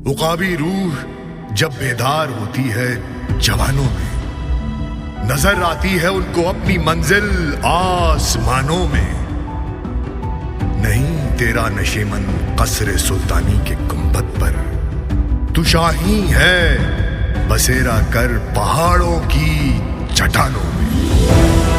उकाबी रूह जब बेदार होती है जवानों में, नजर आती है उनको अपनी मंजिल आसमानों में। नहीं तेरा नशेमन कसरे सुल्तानी के गुंबद पर, तू शाही है बसेरा कर पहाड़ों की चट्टानों में।